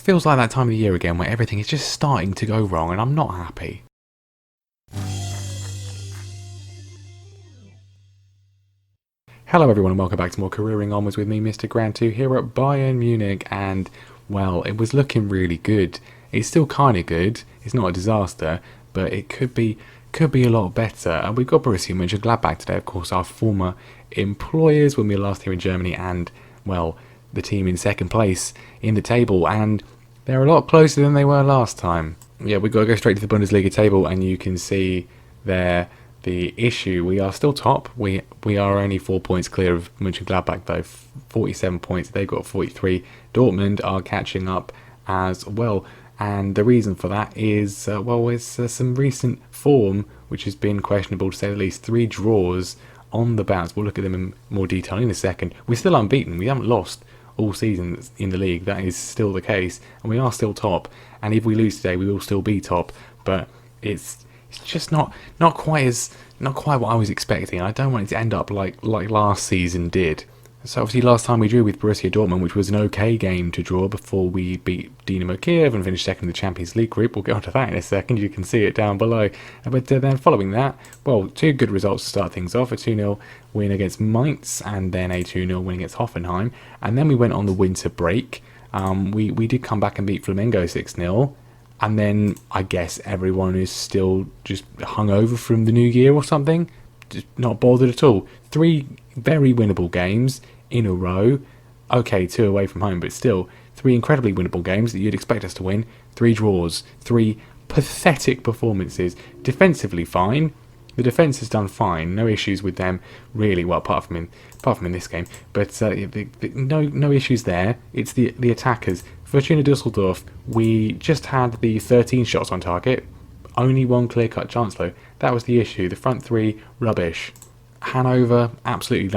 feels like that time of the year again where everything is just starting to go wrong and I'm not happy. Hello everyone and welcome back to more Careering Onwards with me, Mr. Grand 2 here at Bayern Munich, and well, it was looking really good. It's still kind of good. It's not a disaster, but it could be a lot better. And we've got Borussia Monchengladbach today, of course, our former employers when we were last here in Germany, and well, the team in second place in the table, and they're a lot closer than they were last time. Yeah, we've got to go straight to the Bundesliga table, and you can see there the issue. We are still top. We are only 4 points clear of Mönchengladbach though, 47 points. They've got 43. Dortmund are catching up as well, and the reason for that is some recent form which has been questionable to say the least. 3 draws on the bounce. We'll look at them in more detail in a second. We're still unbeaten. We haven't lost all season in the league. That is still the case, and we are still top. And if we lose today, we will still be top. But it's just not quite what I was expecting. I don't want it to end up like last season did. So obviously last time we drew with Borussia Dortmund, which was an okay game to draw before we beat Dynamo Kiev and finished second in the Champions League group. We'll get onto that in a second. You can see it down below. But then following that, well, 2 good results to start things off. A 2-0 win against Mainz and then a 2-0 win against Hoffenheim. And then we went on the winter break. We did come back and beat Flamengo 6-0. And then I guess everyone is still just hungover from the new year or something. Just not bothered at all. 3 very winnable games in a row. Okay, 2 away from home, but still 3 incredibly winnable games that you'd expect us to win. 3 draws, 3 pathetic performances. Defensively fine. The defence has done fine. No issues with them really. Well, apart from in this game, but no issues there. It's the attackers. Fortuna Düsseldorf, we just had the 13 shots on target. Only 1 clear-cut chance though. That was the issue. The front 3, rubbish. Hanover, absolutely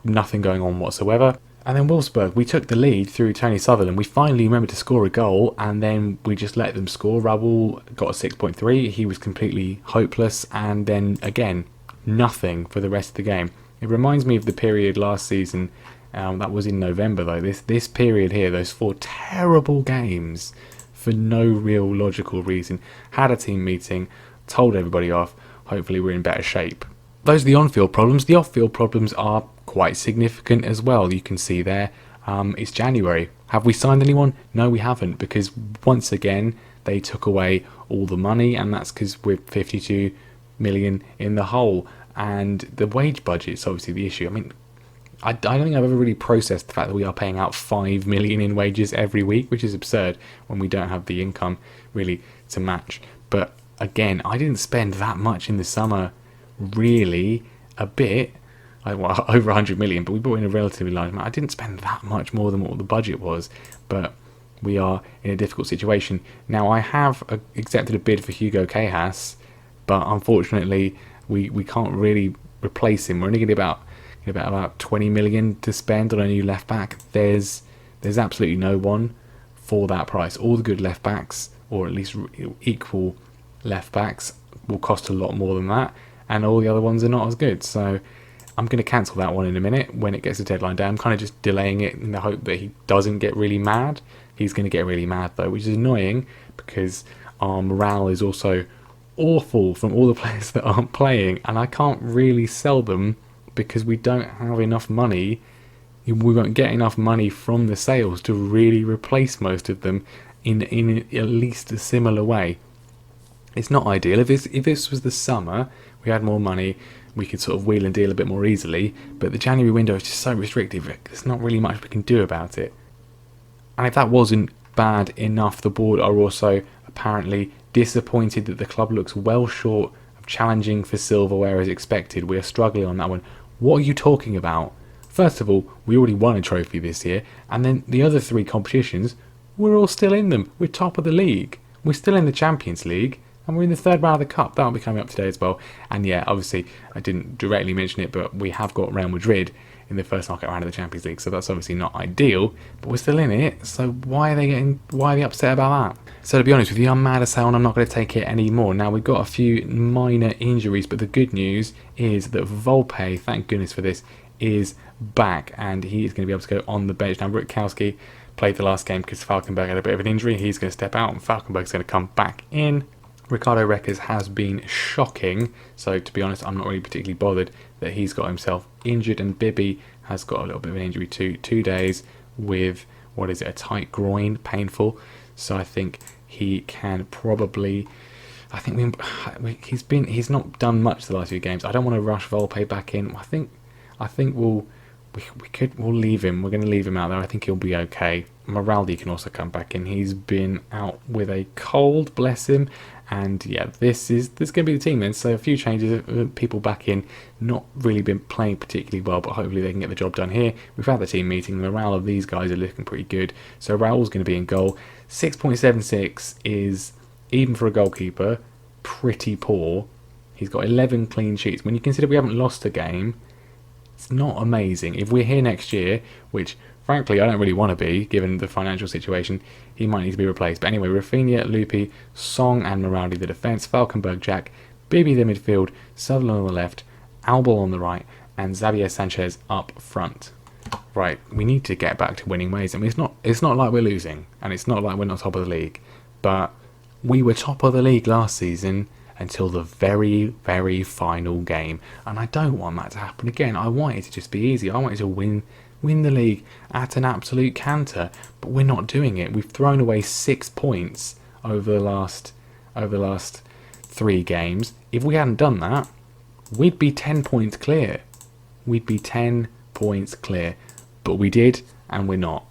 nothing going on whatsoever. And then Wolfsburg, we took the lead through Tony Sutherland. We finally remembered to score a goal, and then we just let them score. Raul got a 6.3. He was completely hopeless, and then again, nothing for the rest of the game. It reminds me of the period last season. That was in November though. This period here, those 4 terrible games for no real logical reason. Had a team meeting, told everybody off. Hopefully we're in better shape. Those are the on-field problems. The off-field problems are quite significant as well. You can see there, it's January. Have we signed anyone? No, we haven't, because once again they took away all the money, and that's because we're 52 million in the hole. And the wage budget's obviously the issue. I mean, I don't think I've ever really processed the fact that we are paying out 5 million in wages every week, which is absurd when we don't have the income really to match. But again, I didn't spend that much in the summer, really. A bit, well, over 100 million, but we brought in a relatively large amount. I didn't spend that much more than what the budget was, but we are in a difficult situation. Now, I have accepted a bid for Hugo Cajas, but unfortunately, we can't really replace him. We're only getting about 20 million to spend on a new left back. There's absolutely no one for that price. All the good left backs, or at least equal left backs, will cost a lot more than that, and all the other ones are not as good. So I'm going to cancel that one in a minute when it gets the deadline day. I'm kind of just delaying it in the hope that he doesn't get really mad. He's going to get really mad though, which is annoying because our morale is also awful from all the players that aren't playing, and I can't really sell them because we don't have enough money. We won't get enough money from the sales to really replace most of them in at least a similar way. It's not ideal. If this was the summer, we had more money, we could sort of wheel and deal a bit more easily, but the January window is just so restrictive, there's not really much we can do about it. And if that wasn't bad enough, the board are also apparently disappointed that the club looks well short of challenging for silverware as expected. We are struggling on that one. What are you talking about? First of all, we already won a trophy this year, and then the other 3 competitions, we're all still in them. We're top of the league. We're still in the Champions League, and we're in the 3rd round of the Cup. That'll be coming up today as well. And yeah, obviously, I didn't directly mention it, but we have got Real Madrid in the first knockout round of the Champions League, so that's obviously not ideal, but we're still in it, so why are they upset about that? So to be honest with you, I'm mad as hell and I'm not going to take it anymore. Now, we've got a few minor injuries, but the good news is that Volpe, thank goodness for this, is back, and he is going to be able to go on the bench. Now, Rutkowski played the last game because Falkenberg had a bit of an injury. He's going to step out and Falkenberg's going to come back in. Ricardo Reckers has been shocking, so to be honest, I'm not really particularly bothered that he's got himself injured, and Bibby has got a little bit of an injury too. 2 days with, a tight groin, painful. So I think he can probably, he's not done much the last few games. I don't want to rush Volpe back in. I think we'll leave him. We're going to leave him out there. I think he'll be okay. Moraldi can also come back in. He's been out with a cold, bless him. And yeah, this is going to be the team then. So a few changes, people back in, not really been playing particularly well, but hopefully they can get the job done here. We've had the team meeting. The morale of these guys are looking pretty good. So Raul's going to be in goal. 6.76 is, even for a goalkeeper, pretty poor. He's got 11 clean sheets. When you consider we haven't lost a game, it's not amazing. If we're here next year, which frankly I don't really want to be, given the financial situation, he might need to be replaced. But anyway, Rafinha, Lupi, Song and Moraldi the defence, Falkenberg, Jack, Bibby the midfield, Sutherland on the left, Albel on the right, and Xavier Sanchez up front. Right, we need to get back to winning ways. I mean, it's not like we're losing, and it's not like we're not top of the league, but we were top of the league last season until the very, very final game, and I don't want that to happen again. I want it to just be easy. I want it to win the league at an absolute canter, but we're not doing it. We've thrown away 6 points over the last 3 games. If we hadn't done that, we'd be 10 points clear. We'd be 10 points clear, but we did, and we're not.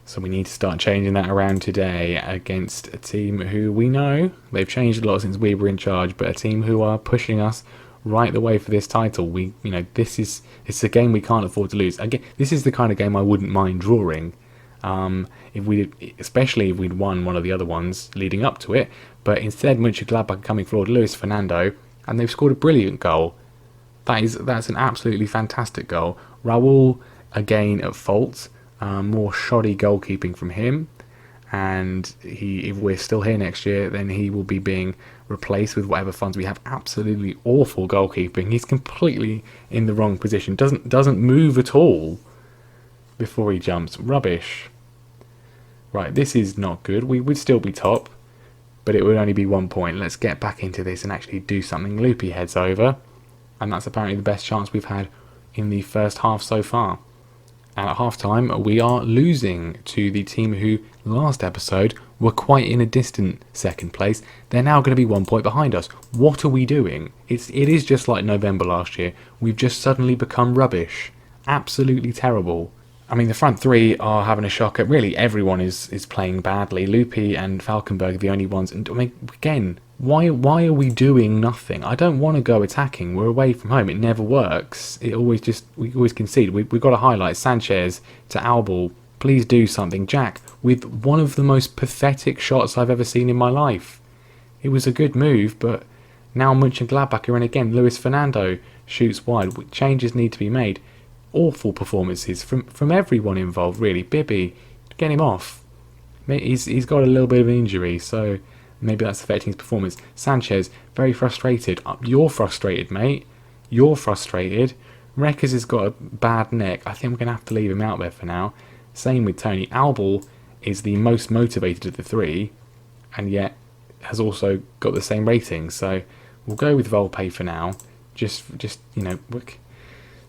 So we need to start changing that around today against a team who we know, they've changed a lot since we were in charge, but a team who are pushing us right the way for this title. It's a game we can't afford to lose. Again, this is the kind of game I wouldn't mind drawing, especially if we'd won one of the other ones leading up to it. But instead, Monchengladbach coming forward, Luis Fernando, and they've scored a brilliant goal. That's an absolutely fantastic goal. Raul again at fault. More shoddy goalkeeping from him, and if we're still here next year, then he will be being replaced with whatever funds we have. Absolutely awful goalkeeping. He's completely in the wrong position. Doesn't move at all before he jumps. Rubbish. Right, this is not good. We would still be top, but it would only be 1 point. Let's get back into this and actually do something. Loopy heads over, and that's apparently the best chance we've had in the first half so far. And at half-time, we are losing to the team who, last episode, were quite in a distant second place. They're now going to be 1 point behind us. What are we doing? It is just like November last year. We've just suddenly become rubbish. Absolutely terrible. I mean, the front three are having a shocker. Really, everyone is playing badly. Lupi and Falkenberg are the only ones. And I mean, again, why are we doing nothing? I don't want to go attacking. We're away from home. It never works. We always concede. We've got to highlight Sanchez to Albel. Please do something. Jack, with one of the most pathetic shots I've ever seen in my life. It was a good move, but now Monchengladbach are in again. Luis Fernando shoots wide. Changes need to be made. Awful performances from everyone involved, really. Bibby, get him off. He's got a little bit of an injury, so maybe that's affecting his performance. Sanchez, very frustrated. You're frustrated, mate. You're frustrated. Reckers has got a bad neck. I think we're going to have to leave him out there for now. Same with Tony. Albel is the most motivated of the three, and yet has also got the same rating. So we'll go with Volpe for now. Just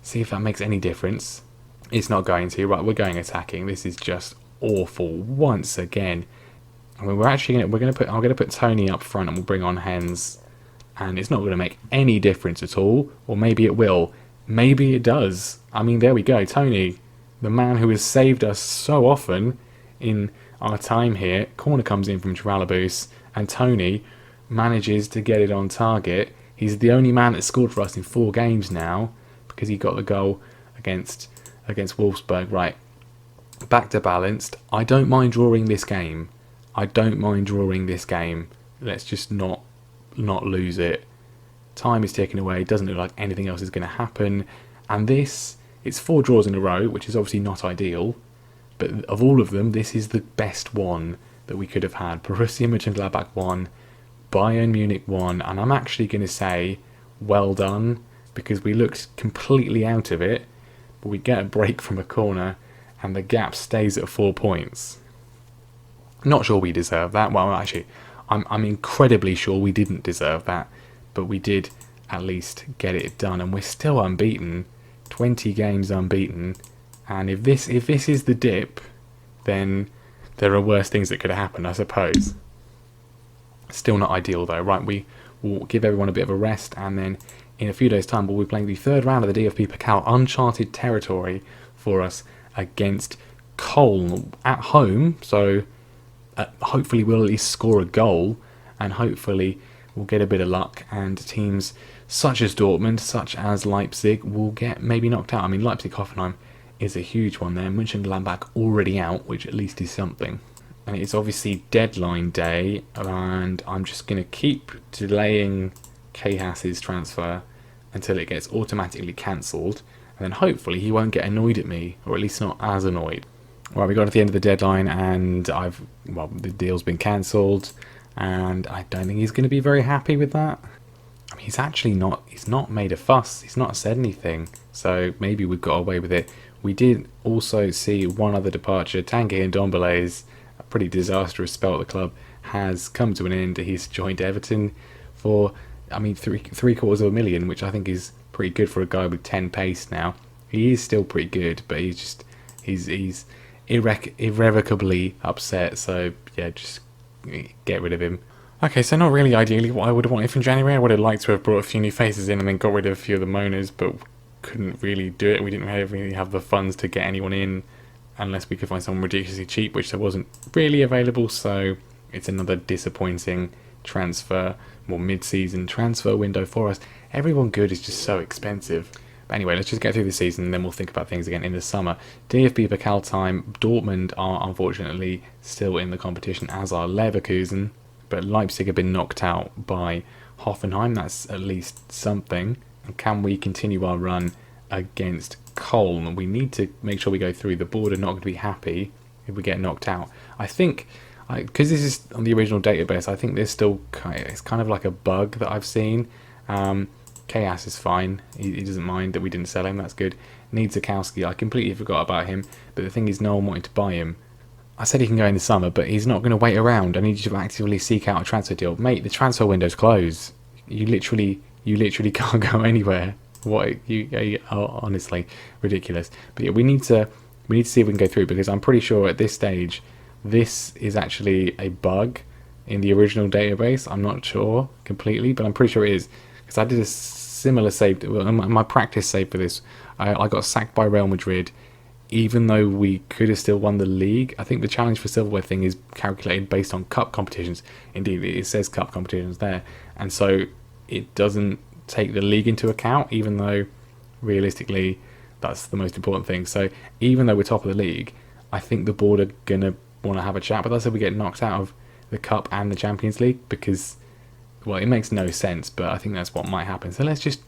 see if that makes any difference. It's not going to. Right, we're going attacking. This is just awful once again. I mean, I'm going to put Tony up front, and we'll bring on Hens, and it's not going to make any difference at all. Or maybe it will. Maybe it does. I mean, there we go. Tony, the man who has saved us so often in our time here. Corner comes in from Tralabus, and Tony manages to get it on target. He's the only man that scored for us in 4 games now, because he got the goal against Wolfsburg. Right, back to balanced. I don't mind drawing this game. Let's just not lose it. Time is ticking away. It doesn't look like anything else is going to happen. And it's 4 draws in a row, which is obviously not ideal. But of all of them, this is the best one that we could have had. Borussia Monchengladbach won, Bayern Munich won, and I'm actually going to say well done, because we looked completely out of it, but we get a break from a corner, and the gap stays at 4 points. Not sure we deserve that. Well, actually, I'm incredibly sure we didn't deserve that, but we did at least get it done, and we're still unbeaten, 20 games unbeaten. And if this is the dip, then there are worse things that could have happened, I suppose. Still not ideal though. Right, we will give everyone a bit of a rest, and then in a few days' time we'll be playing the third round of the DFB Pokal, uncharted territory for us against Köln at home. So hopefully we'll at least score a goal, and hopefully we'll get a bit of luck, and teams such as Dortmund, such as Leipzig will get maybe knocked out. I mean, Leipzig-Hoffenheim is a huge one there. Monchengladbach already out, which at least is something. And it's obviously deadline day, and I'm just going to keep delaying Kehas's transfer until it gets automatically cancelled, and then hopefully he won't get annoyed at me, or at least not as annoyed. Well, we got to the end of the deadline, and the deal's been cancelled, and I don't think he's going to be very happy with that. I mean, he's not made a fuss, he's not said anything, so maybe we've got away with it. We did also see one other departure. Tanguy Ndombele's a pretty disastrous spell at the club has come to an end. He's joined Everton for, I mean, $750,000, which I think is pretty good for a guy with 10 pace now. He is still pretty good, but he's irrevocably upset, so yeah, just get rid of him. Okay, so not really ideally what I would have wanted from January. I would have liked to have brought a few new faces in and then got rid of a few of the moaners, but couldn't really do it. We didn't really have the funds to get anyone in unless we could find someone ridiculously cheap, which there wasn't really available, so it's another disappointing transfer, more mid-season transfer window for us. Everyone good is just so expensive. But anyway, let's just get through the season and then we'll think about things again in the summer. DFB Pokal time. Dortmund are unfortunately still in the competition, as are Leverkusen, but Leipzig have been knocked out by Hoffenheim. That's at least something. And can we continue our run against Köln? We need to make sure we go through. The board are not going to be happy if we get knocked out. I think, because this is on the original database, I think there's still, it's kind of like a bug that I've seen. Chaos is fine. He doesn't mind that we didn't sell him. That's good. Niedzakowski, I completely forgot about him. But the thing is, no one wanted to buy him. I said he can go in the summer, but he's not going to wait around. I need you to actively seek out a transfer deal. Mate, the transfer window's closed. You literally can't go anywhere. Honestly, ridiculous. But yeah, we need to see if we can go through, because I'm pretty sure at this stage, this is actually a bug in the original database. I'm not sure completely, but I'm pretty sure it is, because I did a similar save. My practice save for this, I got sacked by Real Madrid, even though we could have still won the league. I think the challenge for silverware thing is calculated based on cup competitions. Indeed, it says cup competitions there, and so it doesn't take the league into account, even though realistically that's the most important thing. So even though we're top of the league, I think the board are going to want to have a chat with us if we get knocked out of the cup and the Champions League, because, well, it makes no sense, but I think that's what might happen. So let's just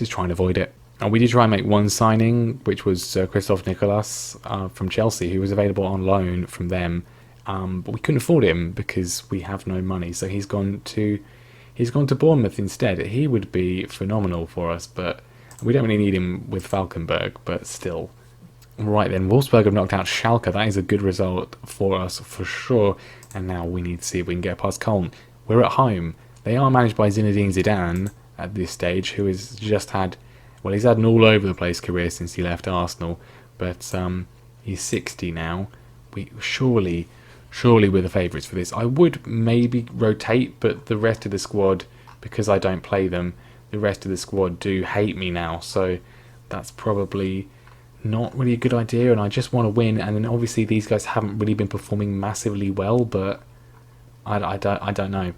try and avoid it. And we did try and make one signing, which was Christophe Nicolas from Chelsea, who was available on loan from them, but we couldn't afford him because we have no money. So he's gone to Bournemouth instead. He would be phenomenal for us, but we don't really need him with Falkenberg, but still. Right then, Wolfsburg have knocked out Schalke. That is a good result for us for sure. And now we need to see if we can get past Köln. We're at home. They are managed by Zinedine Zidane at this stage, who has just had, well, he's had an all over the place career since he left Arsenal, but he's 60 now. We surely we're the favourites for this. I would maybe rotate, but the rest of the squad, because I don't play them, the rest of the squad do hate me now, so that's probably not really a good idea, and I just want to win. And then obviously these guys haven't really been performing massively well, but I don't know.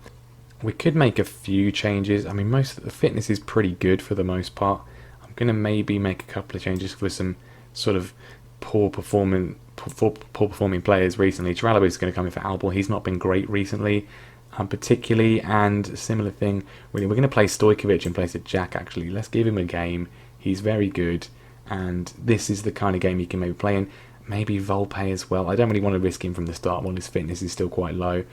We could make a few changes. I mean, most of the fitness is pretty good for the most part. I'm going to maybe make a couple of changes for some sort of poor performing players recently. Jaralabu is going to come in for Albel. He's not been great recently, particularly, and similar thing. Really, we're going to play Stojkovic in place of Jack, actually. Let's give him a game. He's very good, and this is the kind of game he can maybe play in. Maybe Volpe as well. I don't really want to risk him from the start while his fitness is still quite low.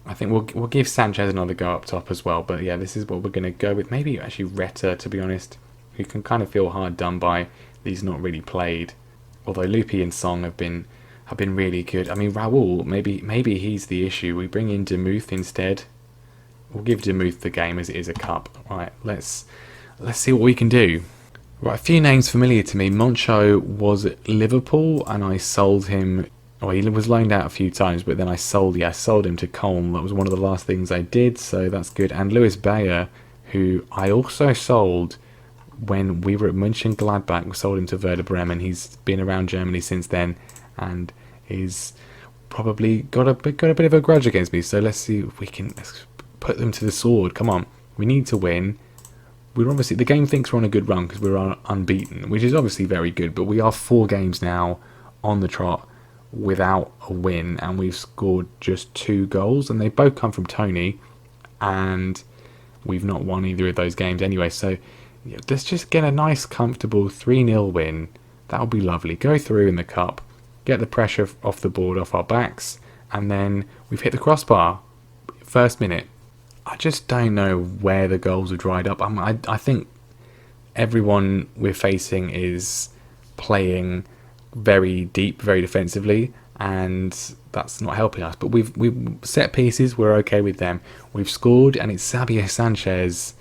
I think we'll give Sanchez another go up top as well. But yeah, this is what we're going to go with. Maybe actually Reta, to be honest, who can kind of feel hard done by. He's not really played. Although Lupi and Song have been really good. I mean, Raul, maybe he's the issue. We bring in Demuth instead. We'll give Demuth the game as it is a cup. Right, let's see what we can do. Right, a few names familiar to me. Moncho was at Liverpool, and I sold him. Oh, he was loaned out a few times, but then I sold him to Colm. That was one of the last things I did, so that's good. And Lewis Bayer, who I also sold when we were at Mönchengladbach. We sold him to Werder Bremen. He's been around Germany since then, and he's probably got a bit of a grudge against me. So let's see if we can put them to the sword. Come on, we need to win. We're obviously, the game thinks we're on a good run because we're unbeaten, which is obviously very good. But we are 4 games now on the trot without a win, and we've scored just 2 goals, and they both come from Tony, and we've not won either of those games anyway. So yeah, let's just get a nice, comfortable 3-0 win. That would be lovely. Go through in the cup, get the pressure off the board, off our backs, and then we've hit the crossbar. First minute. I just don't know where the goals are dried up. I think everyone we're facing is playing very deep, very defensively, and that's not helping us. But we've set pieces, we're okay with them. We've scored, and it's Xavier Sanchez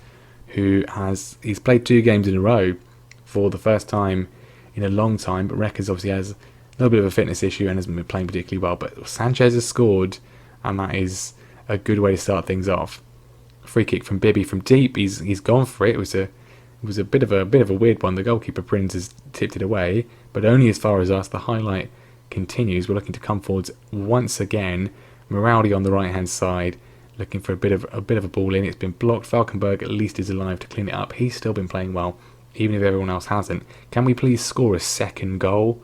who he's played 2 games in a row for the first time in a long time. But Reckers obviously has a little bit of a fitness issue and hasn't been playing particularly well. But Sanchez has scored, and that is a good way to start things off. Free kick from Bibby from deep. He's gone for it. It was a bit of a weird one. The goalkeeper Prinz has tipped it away, but only as far as us. The highlight continues. We're looking to come forwards once again. Moraldi on the right hand side, looking for a bit of a ball in. It's been blocked. Falkenberg at least is alive to clean it up. He's still been playing well, even if everyone else hasn't. Can we please score a second goal?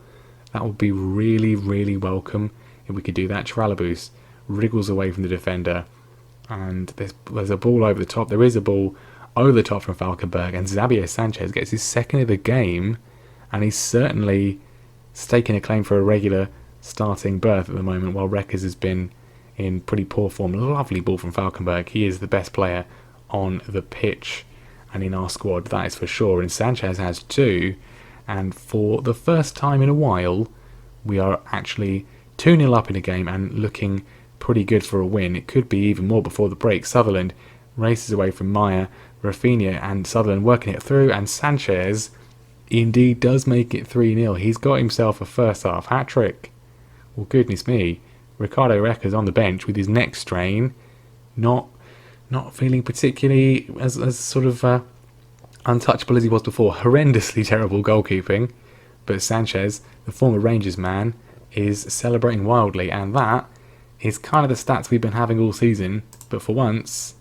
That would be really, really welcome if we could do that. Tralabus wriggles away from the defender, and there's a ball over the top. There is a ball over the top from Falkenberg, and Xavier Sanchez gets his second of the game, and he's certainly staking a claim for a regular starting berth at the moment, while Reckers has been in pretty poor form. Lovely ball from Falkenberg. He is the best player on the pitch and in our squad, that is for sure, and Sanchez has 2, and for the first time in a while we are actually 2-0 up in a game and looking pretty good for a win. It could be even more before the break. Sutherland races away from Meyer, Rafinha and Sutherland working it through, and Sanchez indeed does make it 3-0. He's got himself a first half hat-trick. Well, goodness me. Ricardo Reckers on the bench with his neck strain, not feeling particularly as sort of untouchable as he was before. Horrendously terrible goalkeeping, but Sanchez, the former Rangers man, is celebrating wildly, and that is kind of the stats we've been having all season. But for once,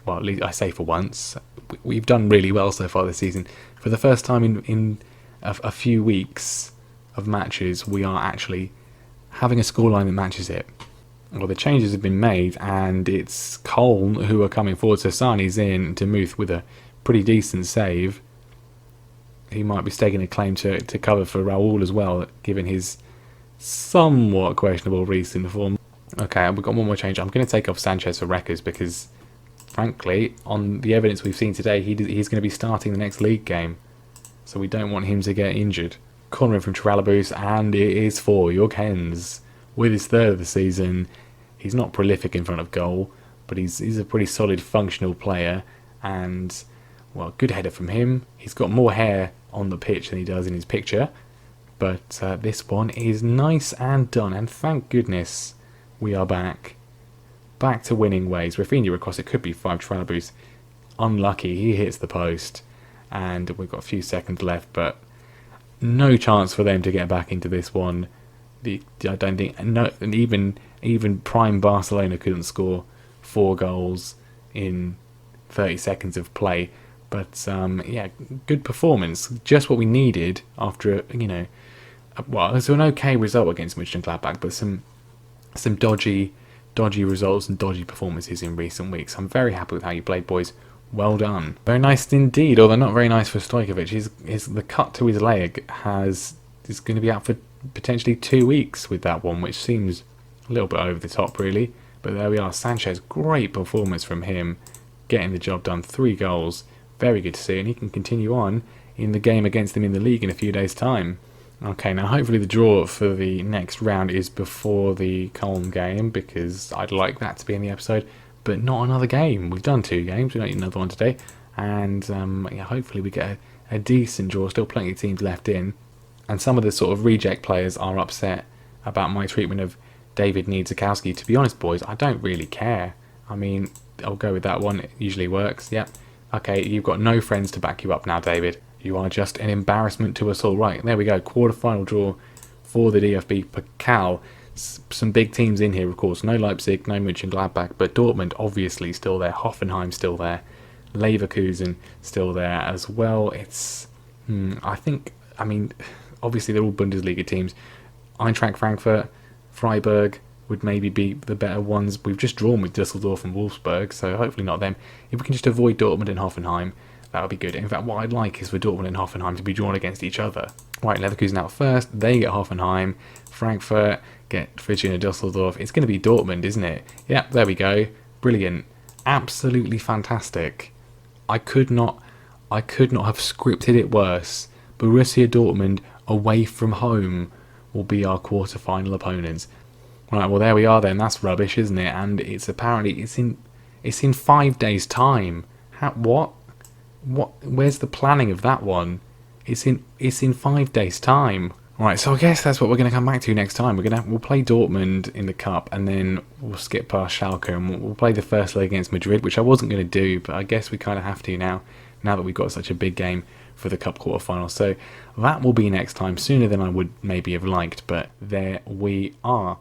well, at least I say for once, we've done really well so far this season. For the first time in a few weeks of matches, we are actually having a scoreline that matches it. Well, the changes have been made, and it's Cole who are coming forward. So Sani's in, Demuth with a pretty decent save. He might be staking a claim to cover for Raul as well, given his somewhat questionable recent form. Okay, we've got one more change. I'm going to take off Sanchez for Reckers because, frankly, on the evidence we've seen today, he's going to be starting the next league game. So we don't want him to get injured. Corner in from Tralabus, and it is for Jörg Hens with his 3rd of the season. He's not prolific in front of goal, but he's a pretty solid functional player, and, well, good header from him. He's got more hair on the pitch than he does in his picture, but this one is nice and done, and thank goodness we are back to winning ways. Rafinha across, it could be 5. Tralabus unlucky, he hits the post, and we've got a few seconds left, but no chance for them to get back into this one. I don't think, and even prime Barcelona couldn't score 4 goals in 30 seconds of play. But yeah, good performance, just what we needed after well, it was an okay result against Mönchengladbach, but some dodgy results and dodgy performances in recent weeks. I'm very happy with how you played, boys. Well done. Very nice indeed, although not very nice for Stojkovic. The cut to his leg is going to be out for potentially 2 weeks with that one, which seems a little bit over the top, really. But there we are. Sanchez, great performance from him, getting the job done. 3 goals. Very good to see, and he can continue on in the game against them in the league in a few days' time. Okay, now hopefully the draw for the next round is before the Colm game, because I'd like that to be in the episode, but not another game. We've done 2 games, we don't need another one today, and yeah, hopefully we get a decent draw. Still plenty of teams left in, and some of the sort of reject players are upset about my treatment of David Niedzakowski. To be honest, boys, I don't really care. I mean, I'll go with that one. It usually works. Yep. Okay, you've got no friends to back you up now, David. You are just an embarrassment to us all. Right, there we go. Quarter-final draw for the DFB Pokal. Some big teams in here, of course. No Leipzig, no Mönchengladbach, but Dortmund obviously still there. Hoffenheim still there. Leverkusen still there as well. It's, I mean, obviously they're all Bundesliga teams. Eintracht Frankfurt, Freiburg would maybe be the better ones. We've just drawn with Düsseldorf and Wolfsburg, so hopefully not them. If we can just avoid Dortmund and Hoffenheim, that would be good. In fact, what I'd like is for Dortmund and Hoffenheim to be drawn against each other. Right, Leverkusen out first, they get Hoffenheim, Frankfurt get Fortuna Düsseldorf. It's going to be Dortmund, isn't it? Yeah, there we go. Brilliant. Absolutely fantastic. I could not have scripted it worse. Borussia Dortmund away from home will be our quarter-final opponents. Right, well there we are then. That's rubbish, isn't it? And it's apparently it's in 5 days' time. What? Where's the planning of that one? It's in 5 days' time. Right, so I guess that's what we're going to come back to next time. We'll play Dortmund in the cup, and then we'll skip past Schalke, and we'll play the first leg against Madrid, which I wasn't going to do, but I guess we kind of have to now that we've got such a big game for the cup quarterfinal. So that will be next time, sooner than I would maybe have liked, but there we are.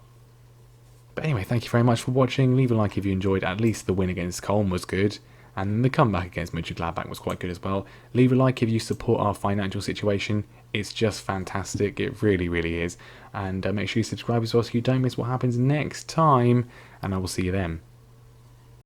But anyway, thank you very much for watching. Leave a like if you enjoyed. At least the win against Colm was good, and the comeback against Mönchengladbach was quite good as well. Leave a like if you support our financial situation. It's just fantastic. It really, really is. And make sure you subscribe as well so you don't miss what happens next time. And I will see you then.